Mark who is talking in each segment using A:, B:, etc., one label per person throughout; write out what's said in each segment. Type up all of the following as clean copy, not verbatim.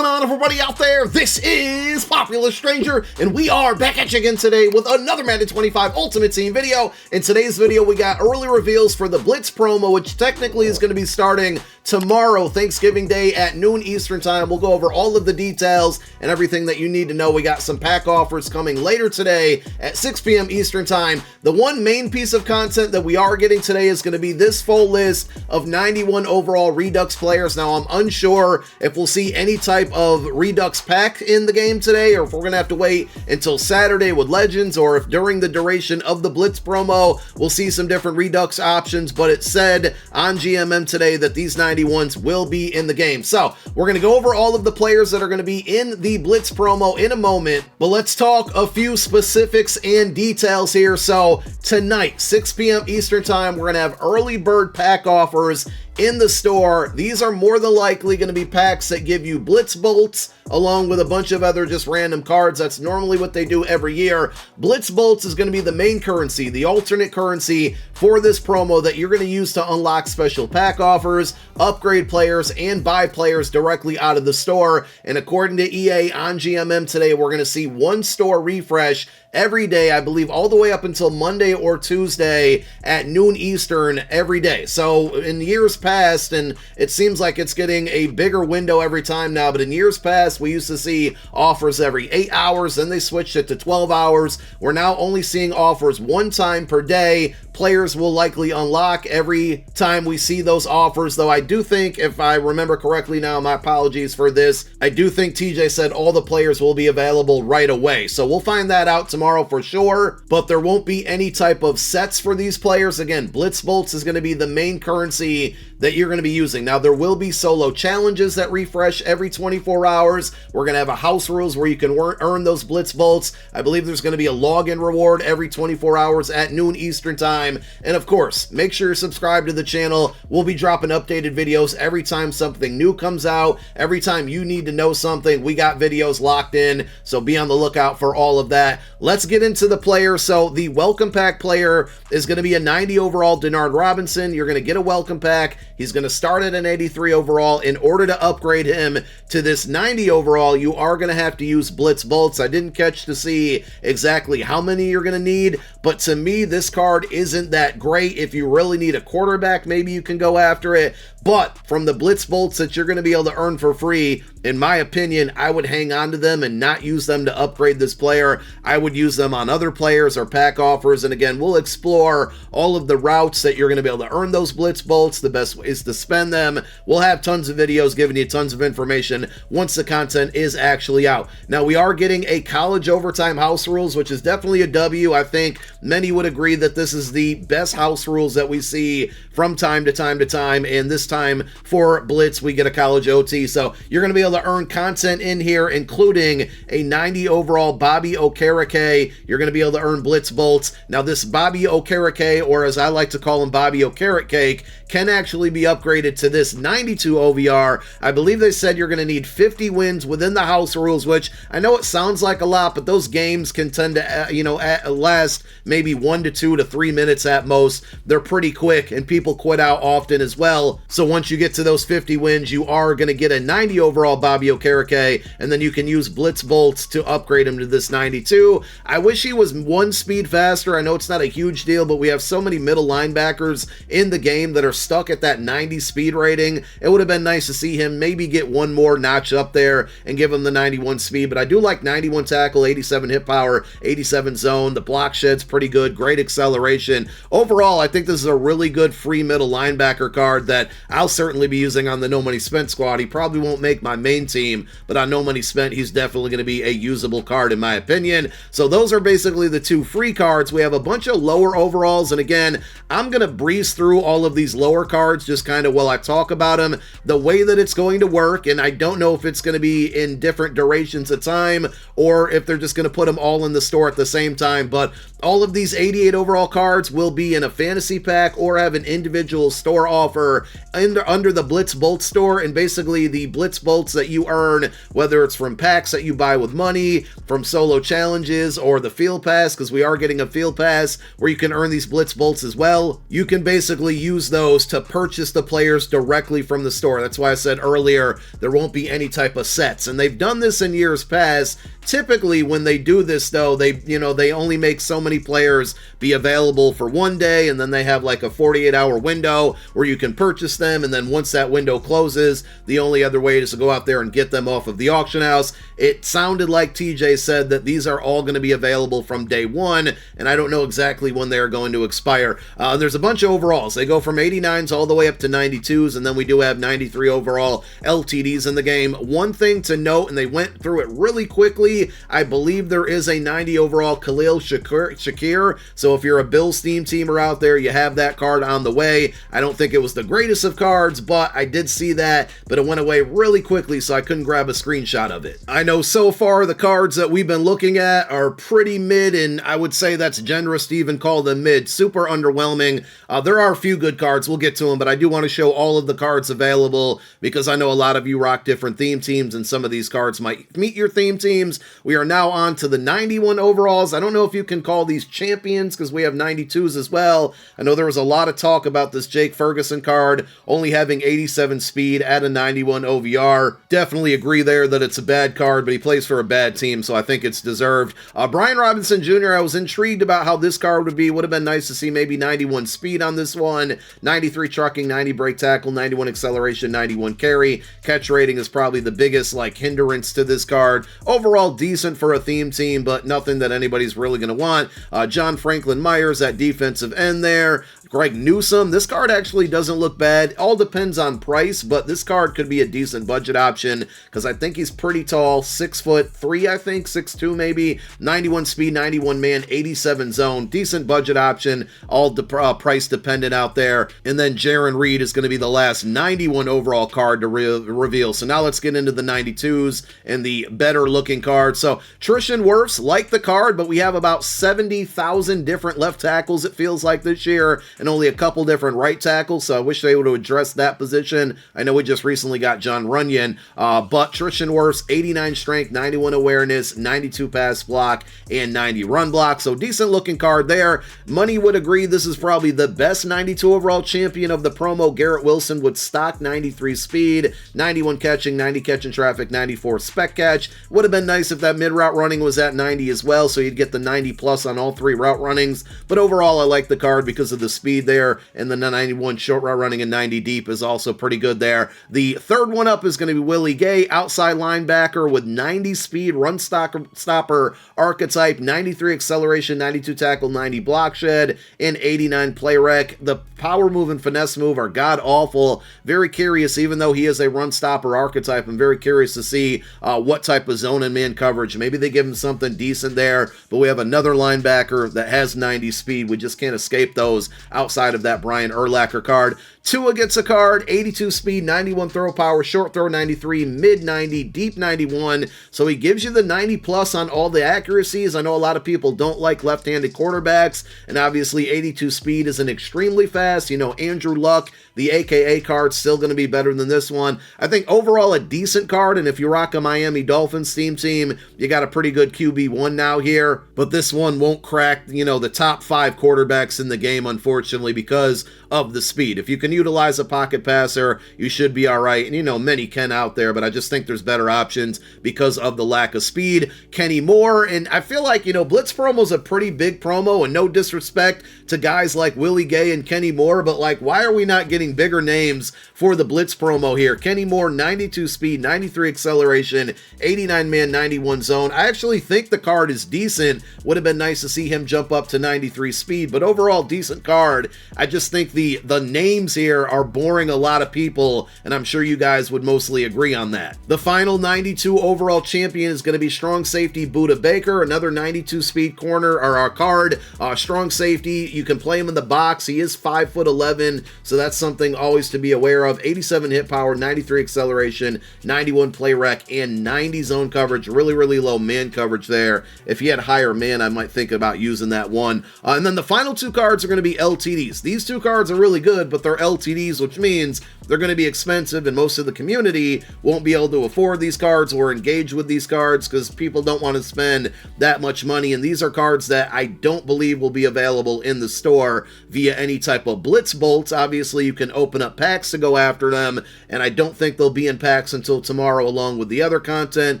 A: going on, everybody out there? This is Popular Stranger, and we are back at you again today with another Madden 25 Ultimate Team video. In today's video, we got early reveals for the Blitz promo, which technically is going to be starting tomorrow, Thanksgiving Day at noon Eastern Time. We'll go over all of the details and everything that you need to know. We got some pack offers coming later today at 6 p.m. Eastern Time. The one main piece of content that we are getting today is going to be this full list of 91 overall Redux players. Now, I'm unsure if we'll see any type of Redux pack in the game today, or if we're going to have to wait until Saturday with Legends, or if during the duration of the Blitz promo, we'll see some different Redux options, but it said on GMM today that these 91s will be in the game. So we're going to go over all of the players that are going to be in the Blitz promo in a moment, but let's talk a few specifics and details here. So tonight, 6 p.m. Eastern Time, we're going to have early bird pack offers in the store. These are more than likely going to be packs that give you Blitz bolts along with a bunch of other just random cards. That's normally what they do every year. Blitz bolts is going to be the main currency, the alternate currency for this promo that you're going to use to unlock special pack offers, upgrade players, and buy players directly out of the store. And according to EA on GMM today, we're going to see one store refresh every day, I believe all the way up until Monday or Tuesday at noon Eastern every day. So in years past, and it seems like it's getting a bigger window every time now, but in years past, we used to see offers every 8 hours, then they switched it to 12 hours. We're now only seeing offers one time per day. Players will likely unlock every time we see those offers, though I do think, if I remember correctly now, my apologies for this, I do think TJ said all the players will be available right away. So we'll find that out tomorrow for sure, but there won't be any type of sets for these players. Again, Blitz bolts is going to be the main currency that you're going to be using. Now, there will be solo challenges that refresh every 24 hours. We're going to have a house rules where you can earn those Blitz bolts. I believe there's going to be a login reward every 24 hours at noon Eastern Time. And of course, make sure you're subscribed to the channel. We'll be dropping updated videos every time something new comes out. Every time you need to know something, we got videos locked in, so be on the lookout for all of that. Let's get into the players. So the welcome pack player is going to be a 90 overall Denard Robinson. You're going to get a welcome pack. He's going to start at an 83 overall. In order to upgrade him to this 90 overall, you are going to have to use Blitz bolts. I didn't catch to see exactly how many you're going to need, but to me, this card isn't that great. If you really need a quarterback, maybe you can go after it. But from the Blitz bolts that you're going to be able to earn for free, in my opinion, I would hang on to them and not use them to upgrade this player. I would use them on other players or pack offers. And again, we'll explore all of the routes that you're going to be able to earn those Blitz bolts, the best ways to spend them. We'll have tons of videos giving you tons of information once the content is actually out. Now, we are getting a college overtime house rules, which is definitely a W. I think many would agree that this is the best house rules that we see from time to time to time. And this time for Blitz, we get a college OT. So you're going to be able to earn content in here, including a 90 overall Bobby Okereke. You're going to be able to earn Blitz bolts. Now, this Bobby Okereke, or as I like to call him, Bobby O'Carrot Cake, can actually be upgraded to this 92 OVR. I believe they said you're going to need 50 wins within the house rules, which I know it sounds like a lot, but those games can tend to, last maybe 1 to 2 to 3 minutes at most. They're pretty quick, and people quit out often as well. So once you get to those 50 wins, you are going to get a 90 overall Bobby Okereke, and then you can use Blitz bolts to upgrade him to this 92. I wish he was one speed faster. I know it's not a huge deal, but we have so many middle linebackers in the game that are stuck at that 90 speed rating. It would have been nice to see him maybe get one more notch up there and give him the 91 speed, but I do like 91 tackle, 87 hit power, 87 zone. The block shed's pretty good, great acceleration. Overall, I think this is a really good free middle linebacker card that I'll certainly be using on the No Money Spent squad. He probably won't make my main team, but on No Money Spent, he's definitely going to be a usable card in my opinion. So those are basically the two free cards. We have a bunch of lower overalls, and again, I'm going to breeze through all of these lower cards just kind of while I talk about them, the way that it's going to work, and I don't know if it's going to be in different durations of time or if they're just going to put them all in the store at the same time, but all of these 88 overall cards will be in a fantasy pack or have an individual store offer under the Blitz Bolt store, and basically the Blitz Bolts that you earn, whether it's from packs that you buy with money, from solo challenges, or the Field Pass, because we are getting a Field Pass where you can earn these Blitz Bolts as well. You can basically use those promos to purchase the players directly from the store. That's why I said earlier there won't be any type of sets, and they've done this in years past. Typically when they do this though, they only make so many players be available for one day, and then they have like a 48-hour window where you can purchase them, and then once that window closes, the only other way is to go out there and get them off of the auction house. It sounded like TJ said that these are all going to be available from day one, and I don't know exactly when they're going to expire. There's a bunch of overalls. They go from 89s all the way up to 92s, and then we do have 93 overall LTDs in the game. One thing to note, and they went through it really quickly, I believe there is a 90 overall Khalil Shakir, so if you're a Bills teamer out there, you have that card on the way. I don't think it was the greatest of cards, but I did see that, but it went away really quickly, so I couldn't grab a screenshot of it. I know so far the cards that we've been looking at are pretty mid, and I would say that's generous to even call them mid. Super underwhelming. There are a few good cards, we'll get to them, but I do want to show all of the cards available because I know a lot of you rock different theme teams, and some of these cards might meet your theme teams. We are now on to the 91 overalls. I don't know if you can call these champions because we have 92s as well. I know there was a lot of talk about this Jake Ferguson card only having 87 speed at a 91 OVR. Definitely agree there that it's a bad card, but he plays for a bad team, so I think it's deserved. Brian Robinson Jr., I was intrigued about how this card would be. Would have been nice to see maybe 91 speed on this one, 93 trucking, 90 brake tackle, 91 acceleration, 91 carry. Catch rating is probably the biggest hindrance to this card. Overall decent for a theme team, but nothing that anybody's really going to want. John Franklin Myers at defensive end there. Greg Newsome, this card actually doesn't look bad. All depends on price, but this card could be a decent budget option because I think he's pretty tall, 6'3", I think, 6'2" maybe, 91 speed, 91 man, 87 zone, decent budget option, all price dependent out there. And then Jaron Reed is going to be the last 91 overall card to reveal. So now let's get into the 92s and the better looking cards. So Tristan Wirfs, like the card, but we have about 70,000 different left tackles, it feels like, this year, and only a couple different right tackles, so I wish they would have addressed that position. I know we just recently got John Runyon, but Tristan Wirfs, 89 strength, 91 awareness, 92 pass block, and 90 run block, so decent looking card there. Money would agree this is probably the best 92 overall champion of the promo. Garrett Wilson with stock 93 speed, 91 catching, 90 catching traffic, 94 spec catch. Would have been nice if that mid route running was at 90 as well, so you'd get the 90 plus on all three route runnings, but overall I like the card because of the speed there, and the 91 short route running and 90 deep is also pretty good there. The third one up is going to be Willie Gay, outside linebacker with 90 speed, run stopper archetype, 93 acceleration, 92 tackle, 90 block shed, and 89 play rec. The power move and finesse move are god awful. Very curious, even though he is a run stopper archetype, I'm very curious to see what type of zone and man coverage. Maybe they give him something decent there, but we have another linebacker that has 90 speed. We just can't escape those outside of that Brian Urlacher card. Tua gets a card, 82 speed, 91 throw power, short throw 93, mid 90, deep 91. So he gives you the 90 plus on all the accuracies. I know a lot of people don't like left-handed quarterbacks, and obviously 82 speed isn't extremely fast. You know, Andrew Luck, the AKA card, still going to be better than this one. I think overall a decent card, and if you rock a Miami Dolphins team, you got a pretty good QB1 now here, but this one won't crack, the top 5 quarterbacks in the game, unfortunately, because of the speed. If you can utilize a pocket passer, you should be all right. And many can out there, but I just think there's better options because of the lack of speed. Kenny Moore, and I feel like, Blitz promo's a pretty big promo, and no disrespect to guys like Willie Gay and Kenny Moore, but why are we not getting bigger names for the Blitz promo here? Kenny Moore, 92 speed, 93 acceleration, 89 man, 91 zone. I actually think the card is decent. Would have been nice to see him jump up to 93 speed, but overall decent card. I just think the names here are boring a lot of people, and I'm sure you guys would mostly agree on that. The final 92 overall champion is going to be strong safety Buda Baker, another 92 speed corner, or our card. Strong safety, you can play him in the box. He is 5'11", so that's something always to be aware of. 87 hit power, 93 acceleration, 91 play rec, and 90 zone coverage. Really, really low man coverage there. If he had higher man, I might think about using that one. And then the final two cards are going to be LT LTDs. These two cards are really good, but they're LTDs, which means they're going to be expensive, and most of the community won't be able to afford these cards or engage with these cards because people don't want to spend that much money. And these are cards that I don't believe will be available in the store via any type of Blitz bolts. Obviously, you can open up packs to go after them, and I don't think they'll be in packs until tomorrow along with the other content.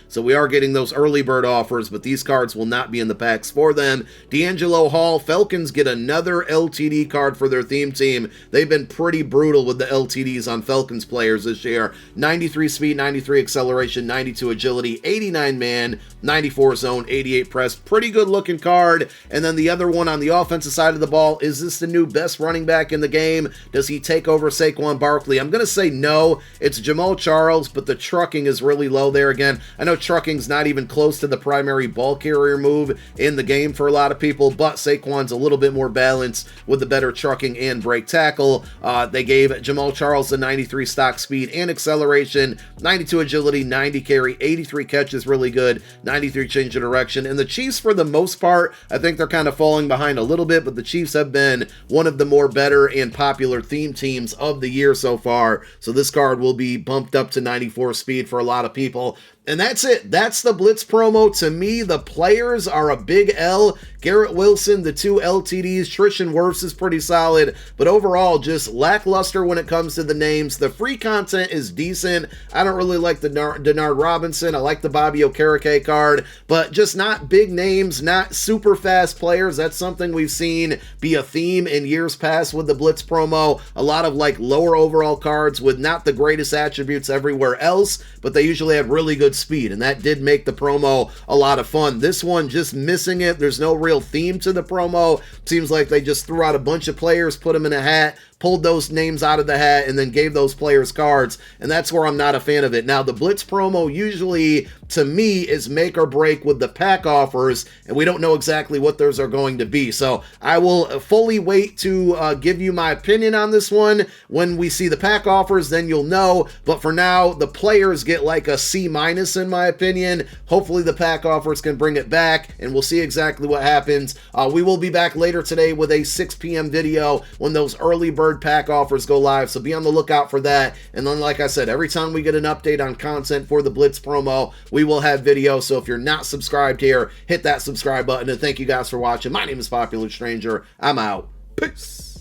A: So we are getting those early bird offers, but these cards will not be in the packs for them. D'Angelo Hall, Falcons get another LTD card for their theme team. They've been pretty brutal with the LTDs on Falcons players this year. 93 speed, 93 acceleration, 92 agility, 89 man, 94 zone, 88 press. Pretty good looking card. And then the other one on the offensive side of the ball, is this the new best running back in the game? Does he take over Saquon Barkley? I'm going to say no. It's Jamal Charles, but the trucking is really low there again. I know trucking's not even close to the primary ball carrier move in the game for a lot of people, but Saquon's a little bit more balanced with the better trucking and break tackle. They gave Jamal Charles the 93 stock speed and acceleration, 92 agility, 90 carry, 83 catches, really good, 93 change of direction. And the Chiefs, for the most part, I think they're kind of falling behind a little bit, but the Chiefs have been one of the more better and popular theme teams of the year so far. So this card will be bumped up to 94 speed for a lot of people. And that's it. That's the Blitz promo. To me, the players are a big L. Garrett Wilson, the two LTDs, Trishan Wirfs is pretty solid, but overall just lackluster when it comes to the names. The free content is decent. I don't really like the Denard Robinson. I like the Bobby Okereke card, but just not big names, not super fast players. That's something we've seen be a theme in years past with the Blitz promo. A lot of like lower overall cards with not the greatest attributes everywhere else, but they usually have really good speed, and that did make the promo a lot of fun. This one just missing it. There's no real theme to the promo. Seems like they just threw out a bunch of players, put them in a hat, pulled those names out of the hat, and then gave those players cards, and that's where I'm not a fan of it. Now, the Blitz promo usually, to me, is make or break with the pack offers, and we don't know exactly what those are going to be. So I will fully wait to give you my opinion on this one. When we see the pack offers, then you'll know. But for now, the players get like a C- in my opinion. Hopefully the pack offers can bring it back, and we'll see exactly what happens. We will be back later today with a 6 p.m. video when those early bird pack offers go live, so be on the lookout for that. And then, like I said, every time we get an update on content for the Blitz promo, we will have video. So if you're not subscribed here, hit that subscribe button. And thank you guys for watching. My name is Popular Stranger. I'm out. Peace.